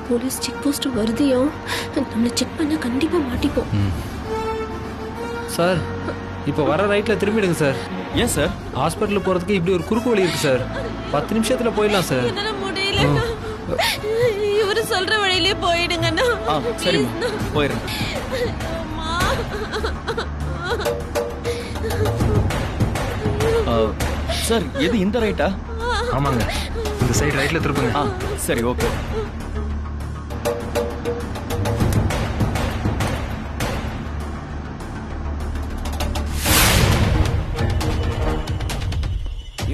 Police check post வருதையோ நம்மள check பண்ண கண்டிப்பா மாட்டிப்போம். சார் இப்போ வர ரைட்ல திரும்பிடுங்க சார். ஏன் சார்? ஹாஸ்பிட்டல் போறதுக்கு இப்படி ஒரு குறுக்கு வழி இருக்கு சார். 10 நிமிஷத்துல போயிடலாம் சார். என்னால முடியல. இவரு சொல்ற வழியிலே போயிடுங்கண்ணா. சரிம்மா போயிடுறேன். சார் எது இந்த ரைட்டா? ஆமாங்க, இந்த சைடு ரைட்ல திருப்புங்க. சரி ஓகே.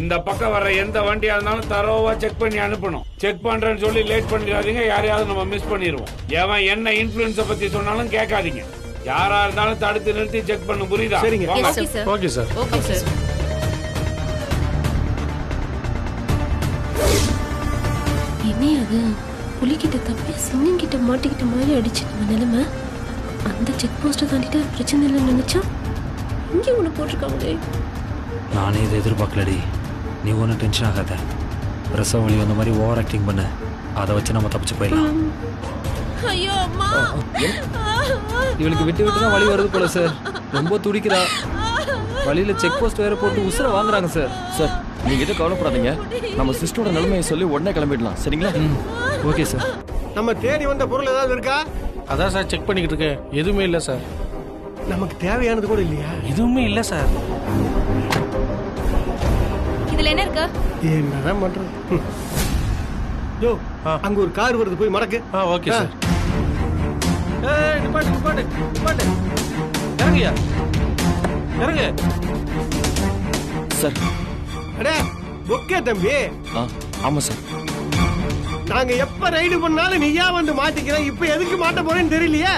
இந்த பக்கம் வர எந்த வண்டியா இருந்தாலும் தரோவா செக் பண்ணி அனுப்பணும். செக் பண்றேன்னு சொல்லி லேட் பண்ணிடாதீங்க. யாரையாவது நம்ம மிஸ் பண்ணிடுவோம். எவன் என்ன இன்ஃபுளுன்ஸ பத்தி சொன்னாலும் கேட்காதீங்க. யாரா இருந்தாலும் தடுத்து நிறுத்தி செக் பண்ண. புரியுதா? சரிங்க. Okay sir. Okay sir. என்ன அது புலிகிட்ட தப்பி சிங்கங்கிட்ட மாட்டிக்கிட்ட மாதிரி அடிச்சு நம்ம நிலைமை. அந்த செக் போஸ்ட்டை தாண்டிட்டா பிரச்சனை இல்லைன்னு நினைச்சா இங்கே ஒன்று போட்டிருக்காங்களே. நானே இதை எதிர்பார்க்கலடி. நீ ஒன்றும் டென்ஷன் ஆகாத. பிரசவ வலி வந்த மாதிரி ஓவர் ஆக்டிங் பண்ண. அதை வச்சு நம்ம தப்பிச்சு போயிடலாம். ஐயோ அம்மா, இவளுக்கு விட்டு விட்டு தான் வலி வருது போல சார். ரொம்ப துடிக்கிறா. வழியில செக் போஸ்ட் வேற போட்டு உசுர வாங்குறாங்க சார். சார் நீங்க எதுவும் கவலைப்படாதீங்க. நம்ம சிஸ்டரோட நிலைமையை சொல்லி உடனே கிளம்பிடலாம். சரிங்களா? Okay sir. நம்ம தேடி வந்த பொருள் ஏதாவது இருக்கா? அதான் சார் செக் பண்ணிக்கிட்டு இருக்கேன். எதுவுமே இல்லை சார். நமக்கு தேவையானது கூட இல்லையா? எதுவுமே இல்லை சார். இதுல என்ன இருக்கு? என்னதான் பண்றது? யோ அங்க ஒரு கார் வருது, போய் மடக்கு. Okay sir. நிப்பாட்டு நிப்பாட்டு நிப்பாட்டு. இறங்குயா, இறங்கு. சார் அடே ஓகே தம்பி. ஆமா சார். நாங்க எப்ப ரைடு பண்ணாலும் நீயா வந்து மாட்டிக்கிற. இப்ப எதுக்கு மாட்ட போறேன்னு தெரியலையா?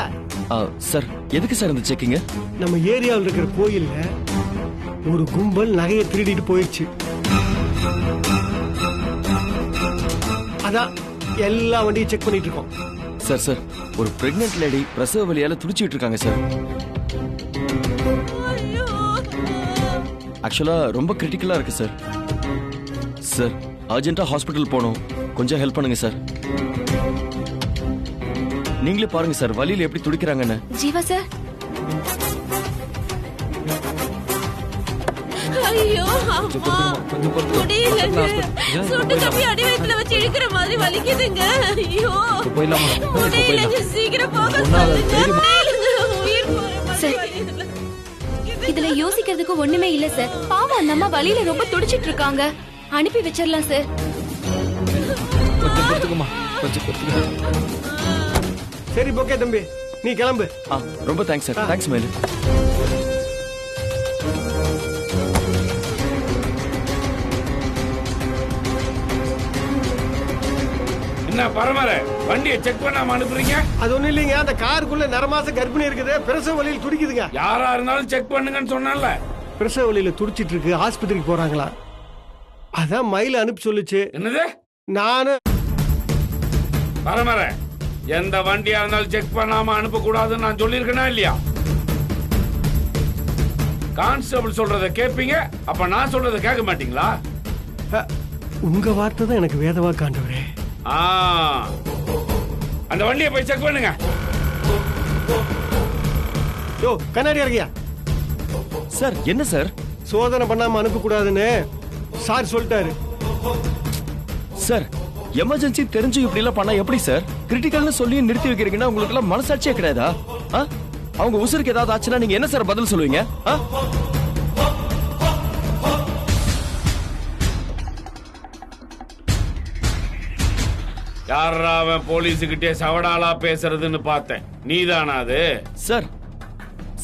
சார் எதுக்கு சார் இந்த செக்கிங்? நம்ம ஏரியாவில் இருக்கிற கோயில்ல ஒரு கும்பல் நகையை திருடிட்டு போயிடுச்சு. அதான் எல்லா வண்டியும் செக் பண்ணிட்டு இருக்கோம். சார் சார் ஒரு பிரெக்னன்ட் லேடி பிரசவ வலியால துடிச்சிட்டு இருக்காங்க சார். ஆக்சுவலா ரொம்ப கிரிட்டிக்கலா இருக்கு சார். சார் அர்ஜென்ட்டா ஹாஸ்பிட்டல் போகணும். கொஞ்சம் ஹெல்ப் பண்ணுங்க சார். நீங்களே பாருங்க சார் வலியில எப்படி துடிக்கிறாங்கன்னு. ஜீவா சார். ஐயோ அம்மா, முடியல. சுட்டு கம்பி அடி வயித்துல வச்சு இழுக்கிற மாதிரி வலிக்குதுங்க. ஐயோ முடியல. சீக்கிரம் போக சொல்லுங்க. உயிர் போற. இதுல யோசிக்கிறதுக்கு ஒண்ணுமே இல்ல சார். பாவம் அந்த அம்மா வலியில ரொம்ப துடிச்சிட்டு இருக்காங்க. அனுப்பி வச்சிடலாம் சார். சரி ஓகே தம்பி, நீ கிளம்பு. ரொம்ப தேங்க்ஸ் சார். தேங்க்ஸ் மேலு. என்ன பரமர வண்டியை செக் பண்ணாம அனுப்புறீங்க? அது ஒண்ணு இல்லைங்க, அந்த காருக்குள்ள நரமாச கர்ப்பிணி இருக்குது. பிரசவ வலியில் துடிக்குதுங்க. யாரா இருந்தாலும் செக் பண்ணுங்கன்னு சொன்னால. பிரசவ வலியில துடிச்சிட்டு இருக்கு. ஆஸ்பத்திரிக்கு போறாங்களா? அதான் மயில அனுப்பி சொல்லுச்சு. என்னது? நானு பரமர எந்த வண்டியா இருந்தாலும் செக் பண்ணாம அனுப்ப கூடாதுன்னு நான் சொல்லியிருக்கேனா இல்லையா? கான்ஸ்டபிள் சொல்றத கேட்பீங்க, அப்ப நான் சொல்றத கேட்க மாட்டீங்களா? உங்க வார்த்தை தான் எனக்கு வேதவா காண்டவரே. அந்த வண்டியை போய் செக் பண்ணுங்க. யோ கண்ணாடி இறங்கியா. சார் என்ன சார்? சோதனை பண்ணாம அனுப்ப கூடாதுன்னு சார் சொல்லிட்டாரு. சார் எமர்ஜென்சி தெரிஞ்சு இப்படி எல்லாம் பண்ணா எப்படி சார்? கிரிட்டிக்கல்னு சொல்லி நிறுத்தி வைக்கிறீங்கன்னா உங்களுக்கு எல்லாம் மனசாட்சியே கிடையாதா? அவங்க உசுருக்கு ஏதாவது ஆச்சுன்னா நீங்க என்ன சார் பதில் சொல்லுவீங்க? யாரா அவன் போலீஸுகிட்டே சவடாலா பேசுறதுன்னு பார்த்தேன். நீதானா அது? சார்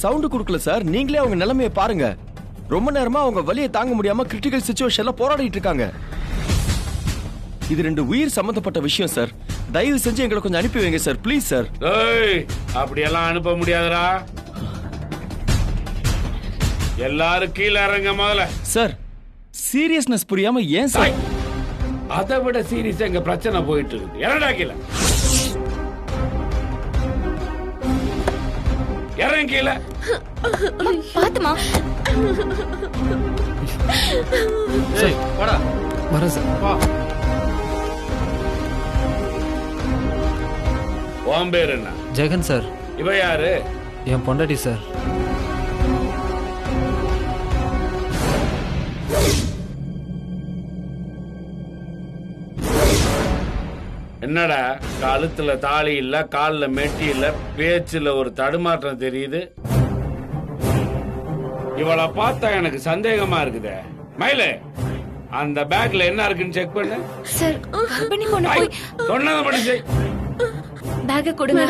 சவுண்ட் கொடுக்கல சார். நீங்களே அவங்க நிலைமையை பாருங்க. ரொம்ப நேரமா அவங்க வலியை தாங்க முடியாம கிரிட்டிக்கல் சிச்சுவேஷன்ல போராடிட்டு இருக்காங்க. இது 2 உயிர் சம்பந்தப்பட்ட விஷயம் சார். தயவு செஞ்சு எங்களை கொஞ்சம் அனுப்பி வைங்க சார், ப்ளீஸ் சார். அப்படியெல்லாம் அனுப்ப முடியாதுடா. எல்லாரும் கீழே இறங்க முதல்ல. சார் சீரியஸ்னஸ் புரியாம ஏன் சார்? அதை விட சீரியஸா எங்க பிரச்சனை போயிட்டு இருக்கு. இறங்கடா கீழே. இறங்க கீழே. பாத்துமா. வாடா. வரேன் சார். வா. உன் பேர் என்ன? ஜெகன் சார். இவ யாரு? என் பொண்டாட்டி சார். என்னடா கழுத்துல தாலி இல்ல, கால்ல மெட்டி இல்ல, பேச்சுல ஒரு தடுமாற்றம் தெரியுது. இவளை பார்த்தா எனக்கு சந்தேகமா இருக்குதே. மயிலே, அந்த பேக்ல என்ன இருக்குன்னு செக் பண்ணு. சார் கர்ப்பிணி பொண்ணு போய் சொன்னதை படி செய். பேக்க கொடுங்க.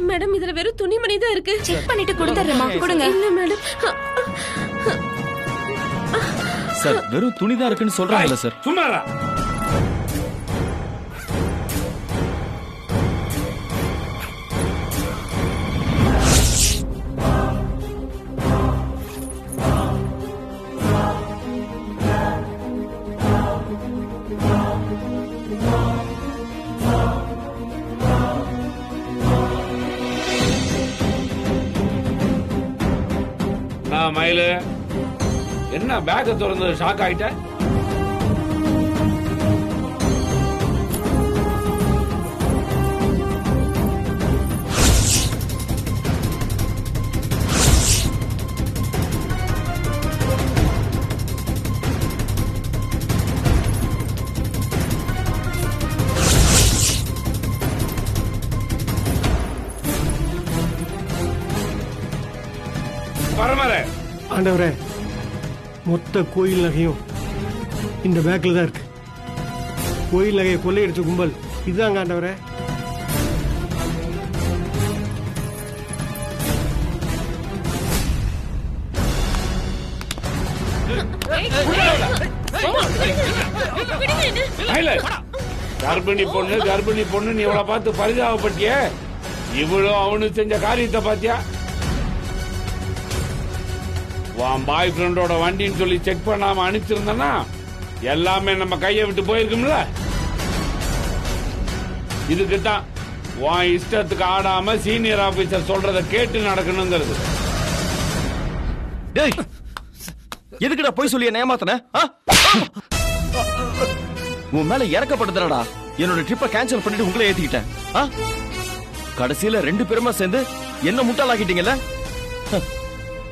மேடம் இதுல வெறும் துணிமணி தான் இருக்கு. செக் பண்ணிட்டு கொடுத்துறேம்மா. கொடுங்க. இல்ல மேடம். சார் வெறும் துணிதான் இருக்குன்னு சொல்றாங்கல்ல சார். சும்மாடா. மயிலு, என்ன பேக்க திறந்து ஷாக் ஆயிட்ட? பரமரே, ஆண்டவரே, மொத்த கோயில் நகையும் இந்த பேக்ல தான் இருக்கு. கோயில் நகையை கொள்ளையடிச்ச கும்பல் இதுதாங்க ஆண்டவரே. கர்ப்பிணி பொண்ணு கர்ப்பிணி பொண்ணு நீ இவளை பார்த்து பரிதாபப்பட்டிய. இவ்வளவு அவனு செஞ்ச காரியத்தை பாத்தியா? உன் பாய் ஃப்ரெண்டோட வண்டின்னு சொல்லி செக் பண்ணாம அனுப்பிச்சிருந்தனா எல்லாமே நம்ம கையை விட்டு போயிருக்கும்ல. இதுக்குதான் உன் இஷ்டத்துக்கு ஆடாம சீனியர் ஆபீசர் சொல்றத கேட்டு நடக்கணுங்கிறது. டேய், எதுக்குடா போய் சொல்லி என்ன ஏமாத்தன? உன் மேல இறக்கப்படுதுடா. என்னோட ட்ரிப்பை கேன்சல் பண்ணிட்டு உங்களை ஏத்திக்கிட்டேன். கடைசியில 2 பேருமா சேர்ந்து என்ன முட்டாளாக்கிட்டீங்கல்ல.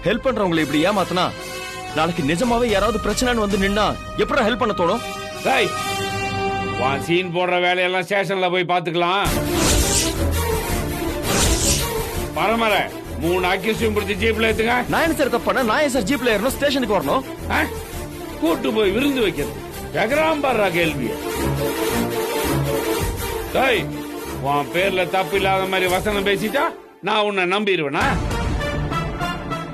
ஹெல்ப் பண்றவங்களை இப்படி ஏமாத்தனா நாளைக்கு நிஜமாவே யாராவது பிரச்சனைன்னு வந்து நின்னா எப்படா ஹெல்ப் பண்ண தோணும்? டேய், உன் சீன் போடுற வேலையெல்லாம் ஸ்டேஷன்ல போய் பாத்துக்கலாம். பரமர 3 அக்யூஸ்டும் பிடிச்சி ஜீப்ல ஏத்துங்க. நான் என்ன சார் தப்பு பண்ண? நான் ஏன் சார் ஜீப்ல ஏறணும்? ஸ்டேஷனுக்கு வரணும். கூட்டு போய் விருந்து வைக்கிறது கேக்குறான் பாரு கேள்விய. டேய், உன் பேர்ல தப்பு இல்லாத மாதிரி வசனம் பேசிட்டா நான் உன்னை நம்பிடுவேனா?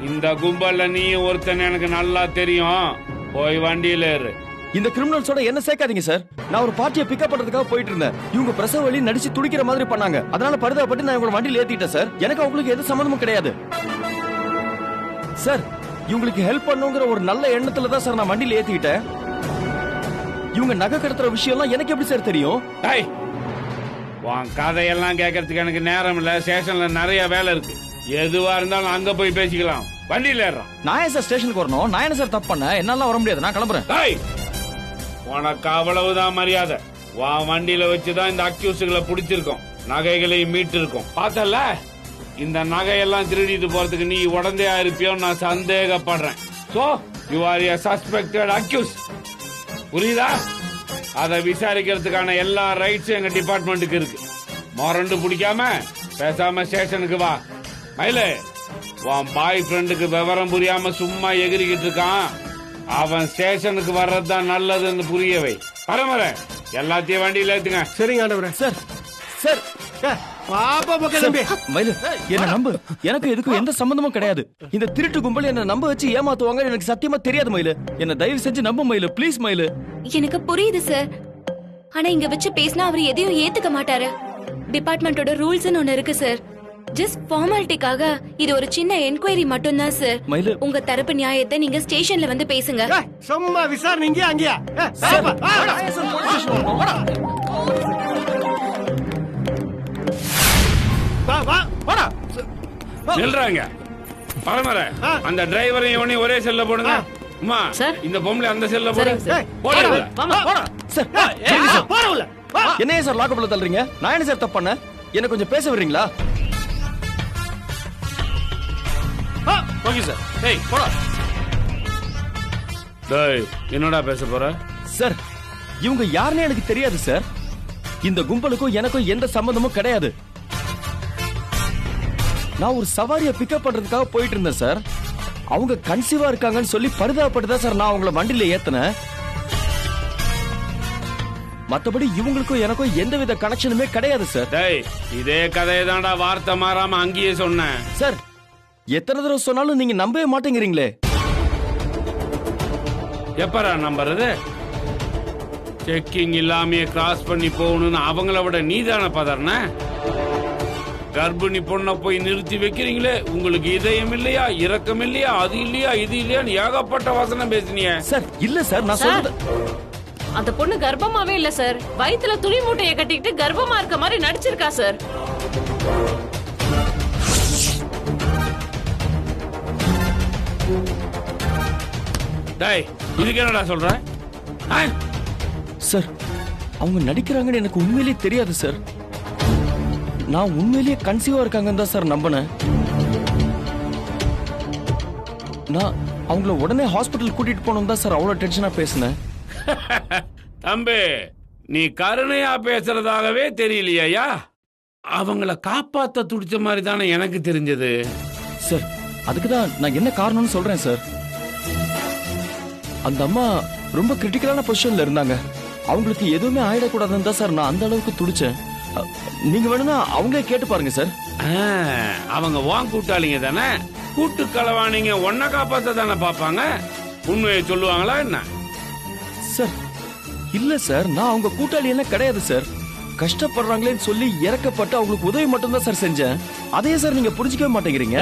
இந்த கும்பல்ல நீ ஒருத்தன் எனக்கு நல்லா தெரியும். போய் வண்டியில ஏறு. இந்த கிரிமினல்ஸோட என்ன சேர்க்காதீங்க சார். நான் ஒரு பார்ட்டியை பிக்கப் பண்றதுக்காக போயிட்டு இருந்தேன். இவங்க பிரசவ வலி நடிச்சு துடிக்கிற மாதிரி பண்ணாங்க. அதனால பரிதாபப்பட்டு நான் இவங்க வண்டியில ஏத்திட்டேன் சார். எனக்கு அவங்களுக்கு எது சம்மந்தமும் கிடையாது சார். இவங்களுக்கு ஹெல்ப் பண்ணுங்கிற ஒரு நல்ல எண்ணத்துல தான் சார் நான் வண்டியில ஏத்திக்கிட்டேன். இவங்க நகை கடத்துற விஷயம் எல்லாம் எனக்கு எப்படி சார் தெரியும்? டேய், உன் கதையெல்லாம் கேட்கறதுக்கு எனக்கு நேரம் இல்ல. ஸ்டேஷன்ல நிறைய வேலை இருக்கு. எதுவா இருந்தாலும் அங்க போய் பேசிக்கலாம். வண்டியில ஏறான். நான் ஏன் சார் ஸ்டேஷனுக்கு வரணும்? நான் என்ன சார் தப்பு பண்ண? என்னால வர முடியாது. நான் கிளம்புறேன். டேய், உனக்கு அவ்வளவுதான் மரியாதை. உன் வண்டியில வச்சுதான் இந்த அக்யூஸ்களை பிடிச்சிருக்கோம், நகைகளையும் மீட்டு இருக்கோம். பார்த்தல, இந்த நகையெல்லாம் திருடிட்டு போறதுக்கு நீ உடந்தையா இருப்பியோ நான் சந்தேகப்படுறேன். So you are a suspected accused. புரியுதா? அதை விசாரிக்கிறதுக்கான எல்லா ரைட்ஸும் எங்க டிபார்ட்மெண்ட்டுக்கு இருக்கு. மொரண்டு பிடிக்காம பேசாம ஸ்டேஷனுக்கு வா. மயிலே, உன் பாய் ஃப்ரெண்டுக்கு விவரம் புரியாம சும்மா எகிரிக்கிட்டு இருக்கான். அவன் ஸ்டேஷனுக்கு வர்றதுதான் நல்லதுன்னு புரியவை. பரமர எல்லாத்தையும் வண்டியில ஏத்துங்க. சரிங்க ஆண்டவரே. சார் சார் பாப்பா பக்கம் தம்பி. மயிலு, என்ன நம்பு. எனக்கு எதுக்கும் எந்த சம்பந்தமும் கிடையாது. இந்த திருட்டு கும்பல் என்ன நம்ப வச்சு ஏமாத்துவாங்க. எனக்கு சத்தியமா தெரியாது மயிலு. என்ன தயவு செஞ்சு நம்பு மயிலு, ப்ளீஸ் மயிலு. எனக்கு புரியுது சார். ஆனா இங்க வச்சு பேசினா அவர் எதையும் ஏத்துக்க மாட்டாரு. டிபார்ட்மெண்டோட ரூல்ஸ்னு ஒன்னு இருக்கு சார். ஜஸ்ட் ஃபார்மாலிட்டிக்காக இது ஒரு சின்ன என்கொயரி மட்டும் தான் சார். மயிலு, உங்க தரப்பு நியாயத்தை நீங்க ஸ்டேஷன்ல வந்து பேசுங்க. சும்மா விசாரணைங்க அங்கயா. நில்றாங்க. பரமர அந்த டிரைவரையும் இவனையும் ஒரே செல்ல போடுங்க. அம்மா, இந்த பொம்பளை அந்த செல்ல போடுங்க. என்ன சார் லாக்கப்ல தள்ளுறீங்க? நான் என்ன சார் தப்பு பண்ண? என்ன கொஞ்சம் பேச வர்றீங்களா? Okay sir. டேய் போடா. டேய் என்னடா பேச போற? சார் இவங்க யாருன்னு எனக்கு தெரியாது சார். இந்த கும்பலுக்கும் எனக்கும் எந்த சம்பந்தமும் கிடையாது. நான் ஒரு சவாரிய பிக்கப் பண்றதுக்காக போயிட்டு இருந்தேன் சார். அவங்க கன்சீவா இருக்காங்கன்னு சொல்லி பரிதாபப்பட்டுதான் சார் நான் அவங்கள வண்டியில ஏத்தினேன். மத்தபடி இவங்களுக்கும் எனக்கும் எந்தவித கனெக்ஷனுமே கிடையாது சார். டேய் இதே கதையை தான்டா வார்த்தை மாறாம அங்கேயே சொன்னேன். சார் எத்தனை தடவை சொன்னாலும் நீங்க நம்பவே மாட்டேங்கிறீங்களே. எப்பரா நம்புறது? செக்கிங் இல்லாமயே கிராஸ் பண்ணி போகணும்னு அவங்கள விட நீதான பதறன. கர்ப்பிணி பொண்ணை போய் நிறுத்தி வைக்கிறீங்களே, உங்களுக்கு இதயம் இல்லையா, இரக்கம் இல்லையா, அது இல்லையா, இது இல்லையான்னு ஏகப்பட்ட வசனம் பேசினிய. சார் இல்ல சார், நான் சொல்றது அந்த பொண்ணு கர்ப்பமாவே இல்ல சார். வயித்துல துணி மூட்டையை கட்டிக்கிட்டு கர்ப்பமா இருக்க மாதிரி நடிச்சிருக்கா சார். டேய் இதுக்கு என்னடா சொல்ற? சார் அவங்க நடிக்கிறாங்கன்னு எனக்கு உண்மையிலேயே தெரியாது சார். நான் உண்மையிலேயே கன்சீவா இருக்காங்கன்னு தான் சார் நம்பினேன். நான் அவங்கள உடனே ஹாஸ்பிட்டல் கூட்டிட்டு போகணும் தான் சார் அவ்வளவு டென்ஷனா பேசினேன். தம்பி நீ கருணையா பேசுறதாகவே தெரியலையா? அவங்கள காப்பாத்த துடிச்ச மாதிரி தானே எனக்கு தெரிஞ்சது. சார் அதுக்கு தான் நான் என்ன காரணம்னு சொல்றேன் சார். அந்த அம்மா ரொம்ப கிரிட்டிக்கலான பொசிஷன்ல இருந்தாங்க. அவங்களுக்கு எதுவுமே ஆயிடக்கூடாதுன்னு தான் சார் நான் அந்த அளவுக்கு துடிச்சேன். நீங்க வேணும்னா அவங்களே கேட்டு பாருங்க சார். அவங்க வாங்க கூட்டாளிங்க தானே, கூட்டு களவாணிங்க ஒன்ன காப்பாத்த தானே பாப்பாங்க. உண்மையை சொல்லுவாங்களா என்ன? சார் இல்ல சார், நான் அவங்க கூட்டாளி எல்லாம் கிடையாது சார். கஷ்டப்படுறாங்களேன்னு சொல்லி இறக்கப்பட்டு அவங்களுக்கு உதவி மட்டும் தான் சார் செஞ்சேன். அதே சார் நீங்க புரிஞ்சுக்கவே மாட்டேங்கிறீங்க.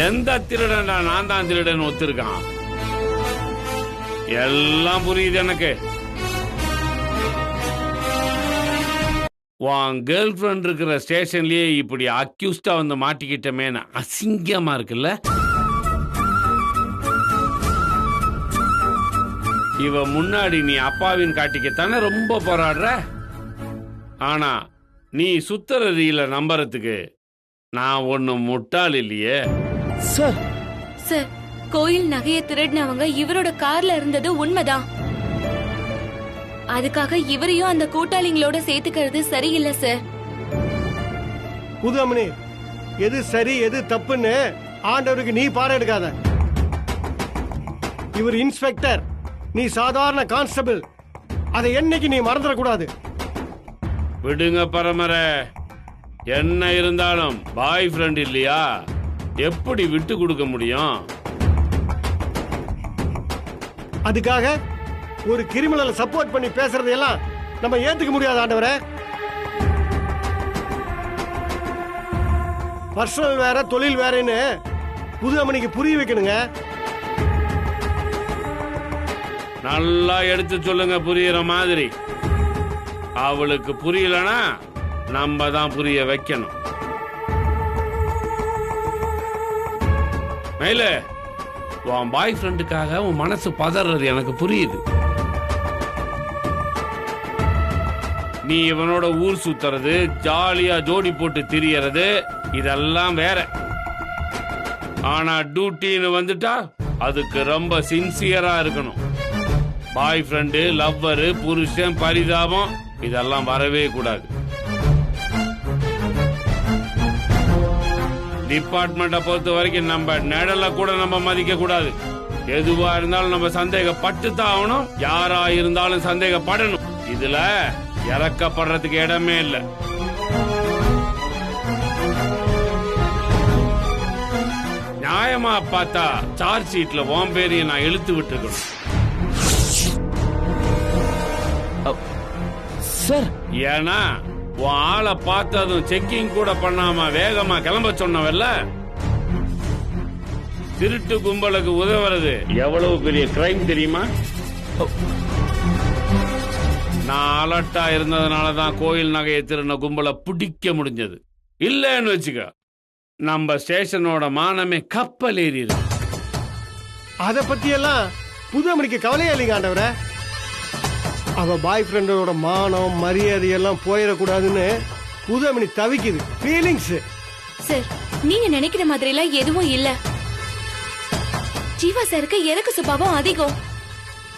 எந்த திருடன்டா நான் தான் திருடன் ஒத்துருக்கான்? எல்லாம் புரியுது எனக்கு. உன் கேர்ள் ஃபிரெண்ட் இருக்கிற ஸ்டேஷன்லயே இப்படி அக்யூஸ்டா வந்து மாட்டிக்கிட்டமேன்னு அசிங்கமா இருக்குல்ல? இவ முன்னாடி நீ அப்பாவின் காட்டிக்கத்தானே ரொம்ப போராடுற. ஆனா நீ சுத்தரதியில நம்புறதுக்கு நான் ஒன்னும் முட்டாள் இல்லையே. சார் சார் கோயில் நகையை திருடினவங்க இவரோட கார்ல இருந்தது உண்மைதான். அதுக்காக இவரையும் அந்த கூட்டாளிங்களோட சேர்த்துக்கிறது சரியில்லை சார். புதுமணி எது சரி எது தப்புன்னு ஆண்டவருக்கு நீ பாடம் எடுக்காத. இவர் இன்ஸ்பெக்டர், நீ சாதாரண கான்ஸ்டபிள். அதை என்னைக்கு நீ மறந்துடக்கூடாது. விடுங்க பரமரை, என்ன இருந்தாலும் பாய் ஃப்ரெண்ட் இல்லையா, எப்படி விட்டு கொடுக்க முடியும்? அதுக்காக ஒரு கிரிமினலை சப்போர்ட் பண்ணி பேசுறது எல்லாம் நம்ம ஏத்துக்க முடியாது ஆண்டவரே. பர்சனல் வேற தொழில் வேறன்னு புதுமணிக்கு புரிய வைக்கணுங்க. நல்லா எடுத்து சொல்லுங்க புரியுற மாதிரி. அவளுக்கு புரியலனா நம்ம தான் புரிய வைக்கணும். மேல உன் பாய் ஃப்ரெண்டுக்காக உன் மனசு பதறது எனக்கு புரியுது. நீ இவனோட ஊர் சுத்துறது, ஜாலியா ஜோடி போட்டு திரியறது இதெல்லாம் வேற. ஆனா டியூட்டின்னு வந்துட்டா அதுக்கு ரொம்ப சின்சியரா இருக்கணும். பாய் ஃப்ரெண்டு, லவ்வரு, புருஷன், பரிதாபம் இதெல்லாம் வரவே கூடாது. டிபார்ட்மெண்ட்டை பொறுத்த வரைக்கும் நம்ம நிழல கூட நம்ம மதிக்க கூடாது. எதுவா இருந்தாலும் நம்ம சந்தேகப்பட்டு தான் ஆகணும். யாரா இருந்தாலும் சந்தேகப்படணும். இதுல இறக்கப்படுறதுக்கு இடமே இல்லை. நியாயமா பார்த்தா சார்ஜ் ஷீட்ல உன் பேரையும் நான் இழுத்து விட்டுருக்கணும். சார் ஏன்னா உன் ஆளை பார்த்ததும் செக்கிங் கூட பண்ணாம வேகமா கிளம்ப சொன்னவல்ல. திருட்டு கும்பலுக்கு உதவுறது எவ்வளவு பெரிய கிரைம் தெரியுமா? நான் அலர்ட்டா இருந்ததுனாலதான் கோயில் நகையை திருடின கும்பலை பிடிக்க முடிஞ்சது. இல்லன்னு வச்சுக்க நம்ம ஸ்டேஷனோட மானமே கப்பல் ஏறிடு. அதை பத்தி எல்லாம் புதுமணிக்கு கவலையே இல்லைங்க ஆண்டவரே. அவ பாய் ஃப்ரெண்டோட மானம் மரியாதை எல்லாம் போயிடக்கூடாதுன்னு புதுமணி தவிக்குது. ஃபீலிங்ஸ். சார் நீங்க நினைக்கிற மாதிரி எல்லாம் எதுவும் இல்ல. ஜீவா சாருக்கு இறக்க சுபாவம் அதிகம்.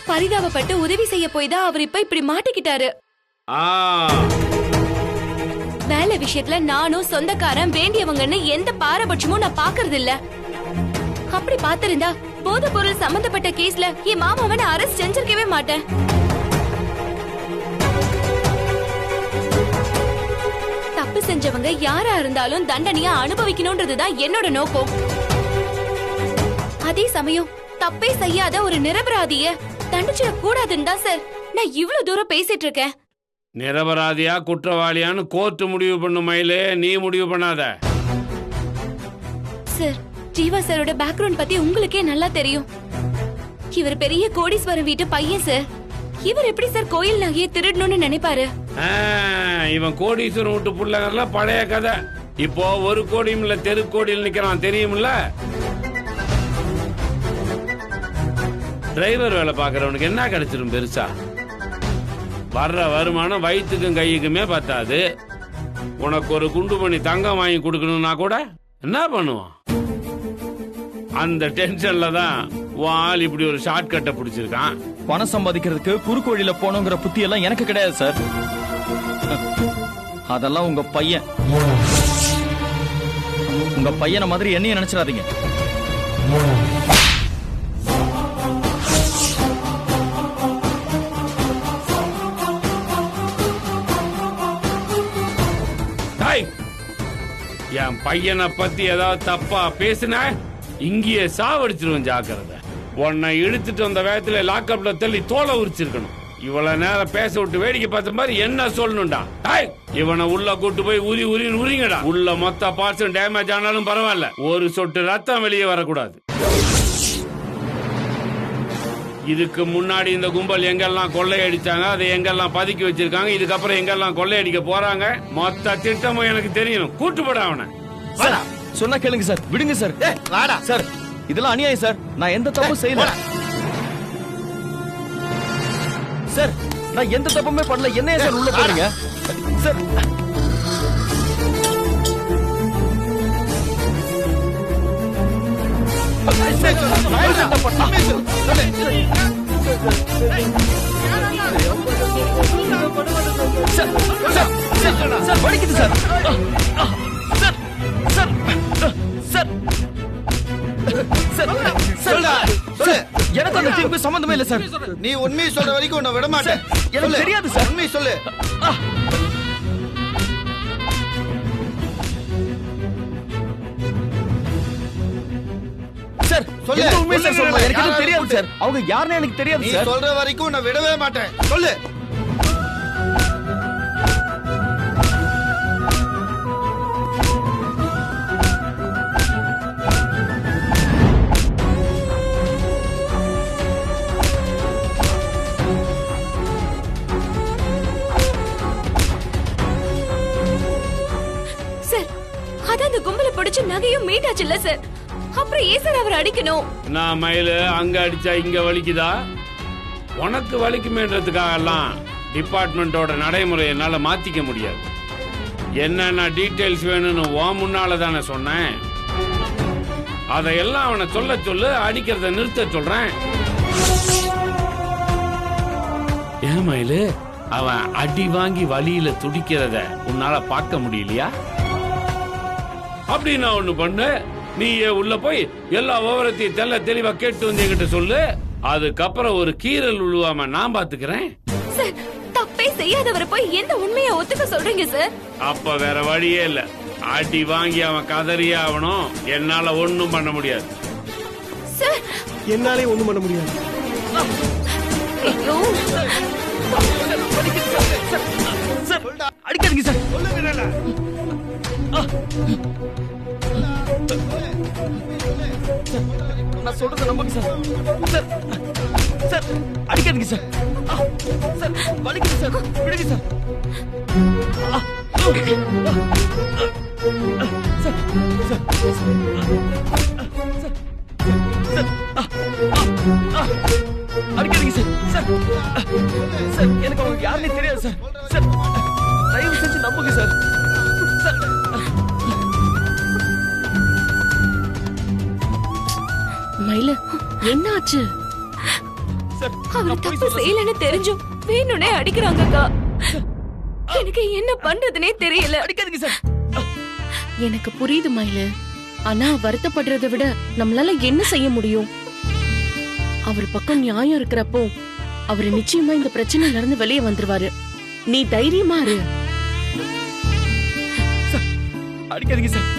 பரிதாபப்பட்டு உதவி செய்ய போய் தான் அவர் இப்ப இப்படி மாட்டிக்கிட்டாரு. வேலை விஷயத்துல நானும் சொந்தக்காரன் வேண்டியவங்கன்னு எந்த பாரபட்சமும் நான் பாக்குறது இல்ல. அப்படி பாத்திருந்தா போதை பொருள் சம்பந்தப்பட்ட கேஸ்ல என் மாமாவை நான் அரெஸ்ட் செஞ்சிருக்கவே மாட்டேன். தப்பு செஞ்சவங்க யாரா இருந்தாலும் தண்டனையா அனுபவிக்கணும்ன்றதுதான் என்னோட நோக்கம். அதே சமயம் தப்பே செய்யாத ஒரு நிரபராதிய தண்டிச்சிட கூடாதுன்னு தான் சார் நான் இவ்வளவு தூரம் பேசிட்டு இருக்கேன். நிரபராதியா குற்றவாளியான்னு கோர்ட்டு முடிவு பண்ணும் மயிலே, நீ முடிவு பண்ணாத. சார் ஜீவா சாரோட பேக்ரவுண்ட் பத்தி உங்களுக்கே நல்லா தெரியும். இவர் பெரிய கோடீஸ்வரன் வீட்டு பையன் சார். இவர் எப்படி சார் கோயில் நகையை திருடணும்னு நினைப்பாரு? இவன் கோடீஸ்வரன் வீட்டு புள்ளகர்ல பழைய கதை. இப்போ ஒரு கோடியும் இல்ல தெரு கோடியில் நிக்கிறான் தெரியுமில்ல. டிரைவர் வேலை பாக்குறவனுக்கு என்ன கிடைச்சிரும் பெருசா? வர்ற வருமானம் வயிற்றுக்கும் கையுக்குமே பத்தாது. உனக்கு ஒரு குண்டு பண்ணி தங்கம் வாங்கி கொடுக்கணும்னா கூட என்ன பண்ணுவான்? அந்த டென்ஷன்ல தான் ஆள் இப்படி ஒரு ஷார்ட் கட்டை பிடிச்சிருக்கான். பணம் சம்பாதிக்கிறதுக்கு குறுக்கு வழியில போனோங்கிற புத்தி எல்லாம் எனக்கு கிடையாது சார். அதெல்லாம் உங்க பையன். உங்க பையனை மாதிரி என்னைய நினைச்சிடாதீங்க. என் பையனை பத்தி ஏதாவது தப்பா பேசின இங்கேயே சாவடிச்சிருவேன், ஜாக்கிரதை. உன்னை இழுத்துட்டு வந்த வேகத்துல லாக்அப்ல தள்ளி தோலை உரிச்சிருக்கணும். இவ்வளவு நேரம் பேச விட்டு வேடிக்கை பார்த்த மாதிரி என்ன சொல்லணும்டா? இவனை உள்ள கூட்டு போய் உரி உரின்னு உரிங்கடா. உள்ள மொத்த பார்ட்ஸும் டேமேஜ் ஆனாலும் பரவாயில்ல, ஒரு சொட்டு ரத்தம் வெளியே வரக்கூடாது. இதுக்கு முன்னாடி இந்த கும்பல் எங்கெல்லாம் கொள்ளையடிச்சாங்க, அதை எங்கெல்லாம் பதுக்கி வச்சிருக்காங்க, இதுக்கப்புறம் எங்கெல்லாம் கொள்ளையடிக்க போறாங்க, மொத்த திட்டமும் எனக்கு தெரியணும். கூட்டுப்பட அவனை. சொன்னா கேளுங்க சார், விடுங்க சார். சார் இதெல்லாம் அநியாயம் சார். நான் எந்த தப்பும் செய்யல சார். நான் எந்த தப்புமே பண்ணல. என்ன சார் உள்ள போறீங்க சார்? வலிக்குது சார். எனக்கு அந்த தீர்ப்பு சம்பந்தமே இல்ல சார். நீ உண்மையை சொல்ற வரைக்கும் உன்னை விட மாட்டேன். எனக்கு தெரியாது சார். உண்மையை சொல்லு. சார் சொல்லு. உண்மையை சார் சொல்லுங்க. எனக்கு எதுவும் தெரியாது சார். அவங்க யாருன்னு எனக்கு தெரியாது சார். நீ சொல்ற வரைக்கும் உன்னை விடவே மாட்டேன். சொல்லு. அந்த கும்பல பிடிச்சு நகையும் மீட்டாச்சுல்ல சார். அப்புறம் ஏன் சார் அவர் அடிக்கணும்? நான் மயிலு அங்க அடிச்சா இங்க வலிக்குதா? உனக்கு வலிக்குமேன்றதுக்காக எல்லாம் டிபார்ட்மெண்டோட நடைமுறை என்னால மாத்திக்க முடியாது. என்னென்ன டீடைல்ஸ் வேணும்னு முன்னால தானே சொன்னேன். அதையெல்லாம் அவனை சொல்ல சொல்லு, அடிக்கிறத நிறுத்த சொல்றேன். ஏன் மயிலு, அவன் அடி வாங்கி வலியில துடிக்கிறத உன்னால பார்க்க முடியலையா? அப்படி நான் ஒண்ணு பண்ணு, நீ உள்ள போய் எல்லா விவரத்தையும் தெல்ல தெளிவா கேட்டு வந்து என்கிட்ட சொல்லு. அதுக்கப்புறம் ஒரு கீரல் உழுவாம நான் பாத்துக்கிறேன். சார் தப்பே செய்யாதவரை போய் என்ன உண்மையை ஒத்துக்க சொல்றீங்க சார்? அப்ப வேற வழியே இல்ல. அடி வாங்கி அவன் கதறியே ஆகணும். என்னால ஒண்ணும் பண்ண முடியாது சார். என்னாலே ஒண்ணும் பண்ண முடியாது. அடிக்காதீங்க சார். நான் சொல்றத நம்புங்க சார். சார் சார் அடிக்காதீங்க சார். சார் வலிக்குது சார். விடுங்க சார். சார் அடிக்காதீங்க சார் சார் சார் எனக்கு அவங்க யாருன்னே தெரியாது சார் சார் தயவு செஞ்சு நம்புங்க சார் சார் மயிலு என்ன ஆச்சு? சார் அவர் நான் போய் தப்பு சொல்றேன். செய்யலன்னு தெரிஞ்சும் வேணும்னே அடிக்கிறாங்கக்கா. எனக்கு என்ன பண்றதுனே தெரியல. அடிக்காதீங்க சார் எனக்கு புரியுது மயிலு. ஆனா வருத்தப்படுறதை விட நம்மளால என்ன செய்ய முடியும்? அவர் பக்கம் நியாயம் இருக்கிறப்போ அவர் நிச்சயமா இந்த பிரச்சனையில இருந்து வெளியே வந்துருவாரு. நீ தைரியமா இரு. அடிக்காதீங்க சார்